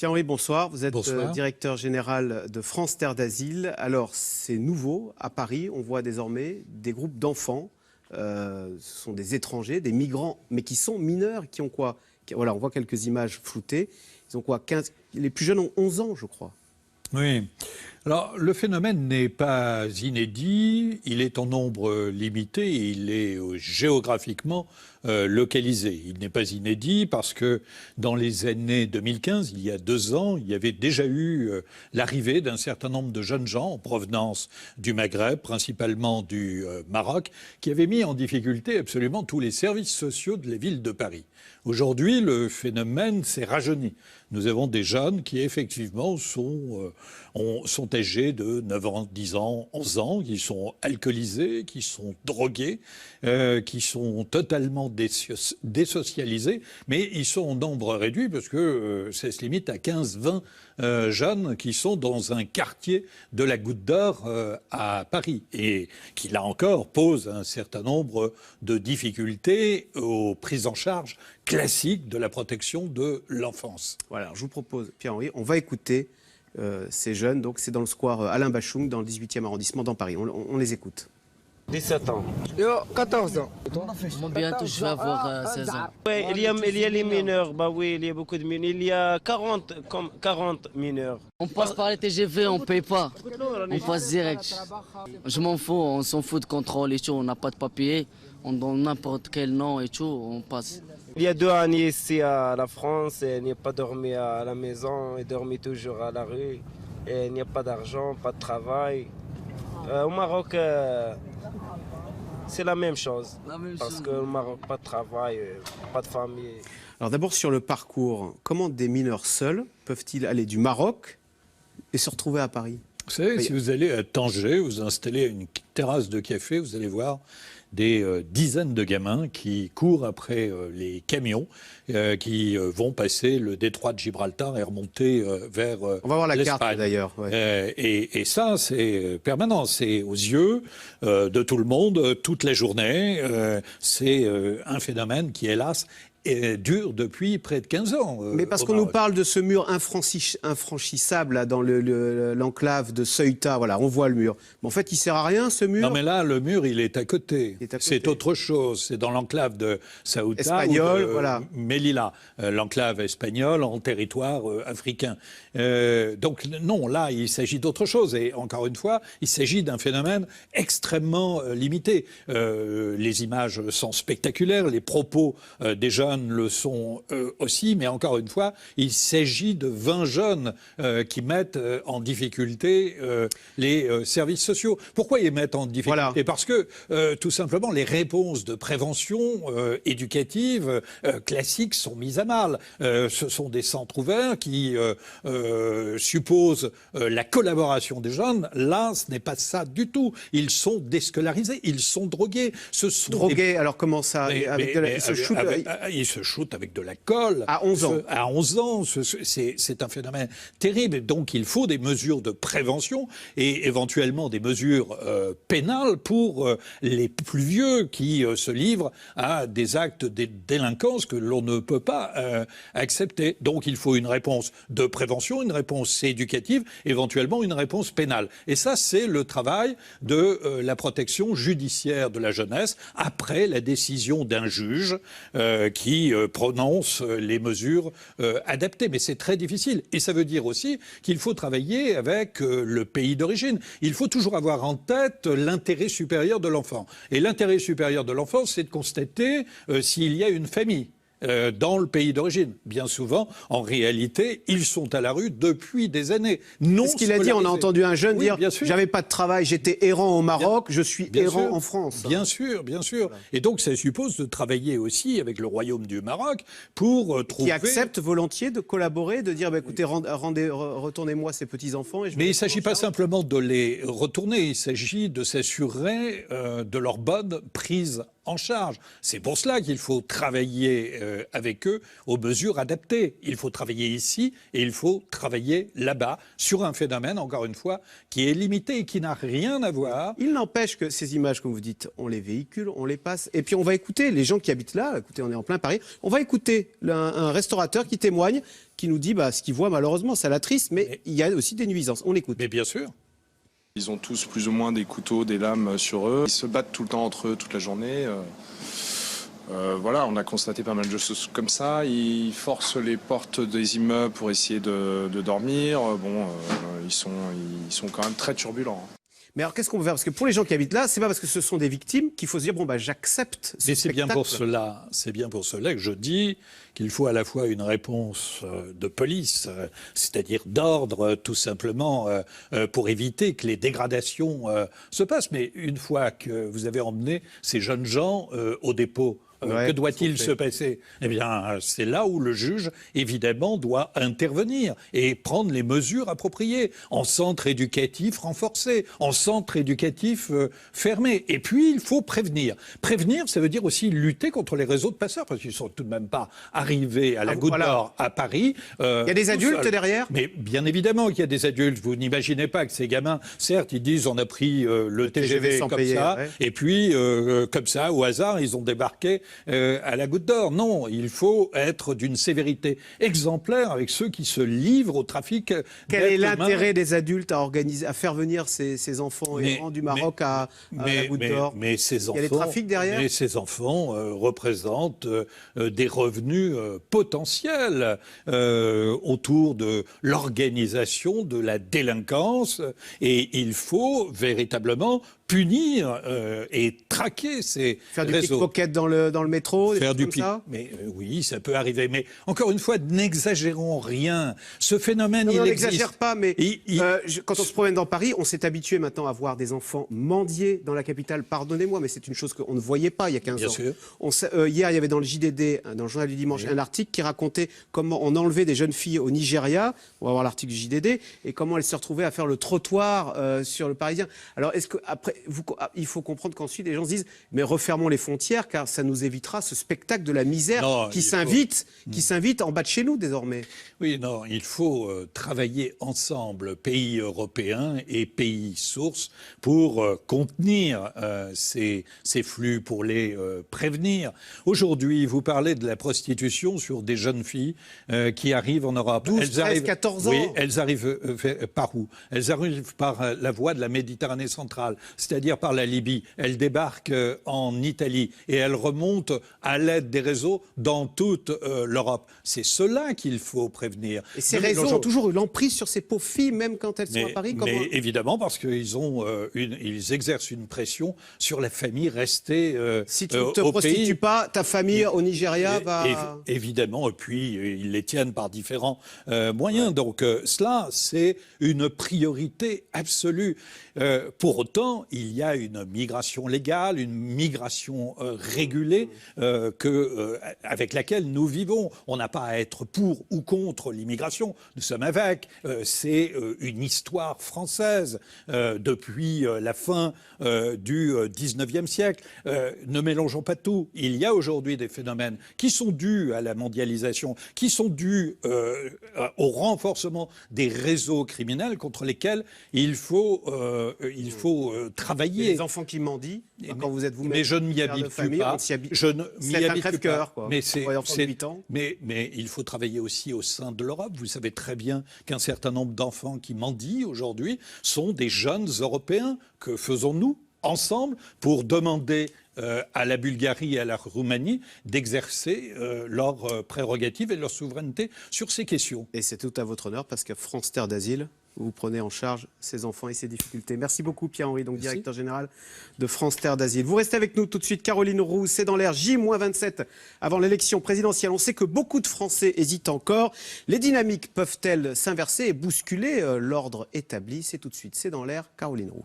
Pierre-Henri, bonsoir. Vous êtes Bonsoir. directeur général de France Terre d'Asile. Alors, c'est nouveau. À Paris, on voit désormais des groupes d'enfants. Ce sont des étrangers, des migrants, mais qui sont mineurs, qui ont quoi? Voilà, on voit quelques images floutées. Ils ont quoi? 15... Les plus jeunes ont 11 ans, je crois. Oui. Alors, le phénomène n'est pas inédit, il est en nombre limité, et il est géographiquement localisé. Il n'est pas inédit parce que dans les années 2015, il y a 2 ans, il y avait déjà eu l'arrivée d'un certain nombre de jeunes gens en provenance du Maghreb, principalement du Maroc, qui avaient mis en difficulté absolument tous les services sociaux de la ville de Paris. Aujourd'hui, le phénomène s'est rajeuni. Nous avons des jeunes qui, effectivement, sont âgés de 9 ans, 10 ans, 11 ans, qui sont alcoolisés, qui sont drogués, qui sont totalement désocialisés, mais ils sont en nombre réduit parce que ça se limite à 15-20 jeunes qui sont dans un quartier de la Goutte d'Or à Paris et qui, là encore, pose un certain nombre de difficultés aux prises en charge classiques de la protection de l'enfance. Voilà, alors je vous propose, Pierre-Henri, on va écouter ces jeunes. Donc, c'est dans le square Alain Bachung, dans le 18e arrondissement, dans Paris. On les écoute. 17 ans. 14 ans. Moi, bientôt, je vais avoir 16 ans. Ouais, il y a les mineurs, bah oui, il y a beaucoup de mineurs. Il y a 40 mineurs. On passe par les TGV, on paye pas. On passe direct. Je m'en fous, on s'en fout de contrôle et tout. On n'a pas de papier. On donne n'importe quel nom et tout, on passe. Il y a 2 années ici à la France, et il n'y a pas dormi à la maison, il dormi toujours à la rue. Et il n'y a pas d'argent, pas de travail. Au Maroc, c'est la même chose. Parce qu'au Maroc, pas de travail, pas de famille. Alors, d'abord, sur le parcours, comment des mineurs seuls peuvent-ils aller du Maroc et se retrouver à Paris? Vous savez, si vous allez à Tanger, vous installez à une terrasse de café, vous allez voir des dizaines de gamins qui courent après les camions qui vont passer le détroit de Gibraltar et remonter vers On va voir la l'Espagne. carte d'ailleurs. Ouais. Et ça, c'est permanent. C'est aux yeux de tout le monde, toute la journée. C'est un phénomène qui, hélas, dure depuis près de 15 ans. Mais parce qu'on nous parle de ce mur infranchissable là, dans l'enclave de Ceuta. Voilà, on voit le mur. Mais en fait, il ne sert à rien, ce mur. Non, mais là, le mur, il est à côté. C'est autre chose. C'est dans l'enclave de Ceuta espagnol, ou de voilà. Melilla, l'enclave espagnole en territoire africain. Donc, non, là, il s'agit d'autre chose. Et encore une fois, il s'agit d'un phénomène extrêmement limité. Les images sont spectaculaires, les propos des jeunes le sont aussi, mais encore une fois, il s'agit de 20 jeunes qui mettent en difficulté les services sociaux. Pourquoi ils mettent en difficulté? Voilà. Parce que, tout simplement, les réponses de prévention éducative classiques sont mises à mal. Ce sont des centres ouverts qui supposent la collaboration des jeunes. Là, ce n'est pas ça du tout. Ils sont déscolarisés, ils sont drogués. Drogués, alors comment ça? Ils se shootent avec de la colle. À 11 ans. À 11 ans, c'est un phénomène terrible. Donc il faut des mesures de prévention et éventuellement des mesures pénales pour les plus vieux qui se livrent à des actes de délinquance que l'on ne peut pas accepter. Donc il faut une réponse de prévention, une réponse éducative, éventuellement une réponse pénale. Et ça, c'est le travail de la protection judiciaire de la jeunesse après la décision d'un juge qui prononce les mesures adaptées. Mais c'est très difficile. Et ça veut dire aussi qu'il faut travailler avec le pays d'origine. Il faut toujours avoir en tête l'intérêt supérieur de l'enfant. Et l'intérêt supérieur de l'enfant, c'est de constater s'il y a une famille dans le pays d'origine. Bien souvent, en réalité, ils sont à la rue depuis des années. C'est ce qu'il a dit. On a entendu un jeune dire « J'avais pas de travail, j'étais errant au Maroc, je suis errant en France ». Bien sûr, bien sûr. Voilà. Et donc, ça suppose de travailler aussi avec le Royaume du Maroc pour trouver... Qui accepte volontiers de collaborer, de dire bah, « Écoutez, retournez-moi ces petits-enfants ». Mais il ne s'agit pas simplement de les retourner, il s'agit de s'assurer de leur bonne prise en charge. C'est pour cela qu'il faut travailler avec eux aux mesures adaptées. Il faut travailler ici et il faut travailler là-bas sur un phénomène, encore une fois, qui est limité et qui n'a rien à voir. Il n'empêche que ces images, comme vous dites, on les véhicule, on les passe. Et puis on va écouter les gens qui habitent là. Écoutez, on est en plein Paris. On va écouter un restaurateur qui témoigne, qui nous dit ce qu'il voit malheureusement, ça l'attriste, mais il y a aussi des nuisances. On écoute. Mais bien sûr. Ils ont tous plus ou moins des couteaux, des lames sur eux. Ils se battent tout le temps entre eux, toute la journée. Voilà, on a constaté pas mal de choses comme ça. Ils forcent les portes des immeubles pour essayer de dormir. Ils sont quand même très turbulents. Mais alors, qu'est-ce qu'on peut faire? Parce que pour les gens qui habitent là, c'est pas parce que ce sont des victimes qu'il faut se dire j'accepte ce Mais spectacle. c'est bien pour cela que je dis qu'il faut à la fois une réponse de police, c'est-à-dire d'ordre, tout simplement, pour éviter que les dégradations se passent. Mais une fois que vous avez emmené ces jeunes gens au dépôt, que doit-il se passer? Eh bien, c'est là où le juge, évidemment, doit intervenir et prendre les mesures appropriées, en centre éducatif renforcé, en centre éducatif fermé. Et puis, il faut prévenir. Prévenir, ça veut dire aussi lutter contre les réseaux de passeurs, parce qu'ils ne sont tout de même pas arrivés à la Goutte d'Or à Paris. Il y a des adultes derrière? Mais bien évidemment qu'il y a des adultes. Vous n'imaginez pas que ces gamins, certes, ils disent on a pris le TGV sans comme payer, ça, ouais. et puis, comme ça, au hasard, ils ont débarqué à la Goutte d'Or. Non, il faut être d'une sévérité exemplaire avec ceux qui se livrent au trafic. Quel est l'intérêt des adultes à faire venir ces enfants errants du Maroc à la Goutte d'Or? Mais ces enfants, il y a des trafics derrière? Mais ces enfants représentent des revenus potentiels autour de l'organisation de la délinquance, et il faut véritablement punir et traquer ces faire du réseaux. pickpocket dans le métro, Faire du comme ça. Mais oui, ça peut arriver. Mais encore une fois, n'exagérons rien. Ce phénomène, Non, il on existe. n'exagère pas, mais quand on se promène dans Paris, on s'est habitué maintenant à voir des enfants mendier dans la capitale. Pardonnez-moi, mais c'est une chose qu'on ne voyait pas il y a 15 Bien ans. sûr. Hier, il y avait dans le JDD, dans le journal du dimanche, un article qui racontait comment on enlevait des jeunes filles au Nigeria. On va voir l'article du JDD, et comment elles se retrouvaient à faire le trottoir sur le Parisien. Alors, est-ce que après, il faut comprendre qu'ensuite les gens se disent mais refermons les frontières, car ça nous évitera ce spectacle de la misère qui s'invite en bas de chez nous désormais. Oui, non, il faut travailler ensemble, pays européens et pays sources, pour contenir ces flux, pour les prévenir. Aujourd'hui, vous parlez de la prostitution sur des jeunes filles qui arrivent en Europe. 12, 13, 14 ans. Oui, elles arrivent par où? Elles arrivent par la voie de la Méditerranée centrale, c'est-à-dire par la Libye. Elles débarquent en Italie et elles remontent à l'aide des réseaux dans toute l'Europe. C'est cela qu'il faut prévenir. Et ces réseaux ont toujours eu l'emprise sur ces pauvres filles, même quand elles sont à Paris. Mais évidemment, parce qu'ils ils exercent une pression sur la famille restée si tu ne te prostitues pas, ta famille au Nigeria va... Évidemment, et puis ils les tiennent par différents moyens. Donc cela, c'est une priorité absolue. Pour autant, il y a une migration légale, une migration régulée avec laquelle nous vivons. On n'a pas à être pour ou contre l'immigration. Nous sommes avec. C'est une histoire française depuis la fin du 19e siècle. Ne mélangeons pas tout. Il y a aujourd'hui des phénomènes qui sont dus à la mondialisation, qui sont dus au renforcement des réseaux criminels contre lesquels il faut travailler. Les enfants qui mendient, quand vous êtes vous-même. Mais je ne m'y habitue pas. C'est un crève-cœur, quoi. Mais il faut travailler aussi au sein de l'Europe. Vous savez très bien qu'un certain nombre d'enfants qui mendient aujourd'hui sont des jeunes Européens. Que faisons-nous ensemble pour demander à la Bulgarie et à la Roumanie d'exercer leurs prérogatives et leur souveraineté sur ces questions? Et c'est tout à votre honneur, parce que France Terre d'Asile, vous prenez en charge ces enfants et ces difficultés. Merci beaucoup Pierre-Henri, donc directeur général de France Terre d'Asile. Vous restez avec nous tout de suite. Caroline Roux, c'est dans l'air, J-27 avant l'élection présidentielle. On sait que beaucoup de Français hésitent encore. Les dynamiques peuvent-elles s'inverser et bousculer l'ordre établi? C'est tout de suite, c'est dans l'air, Caroline Roux.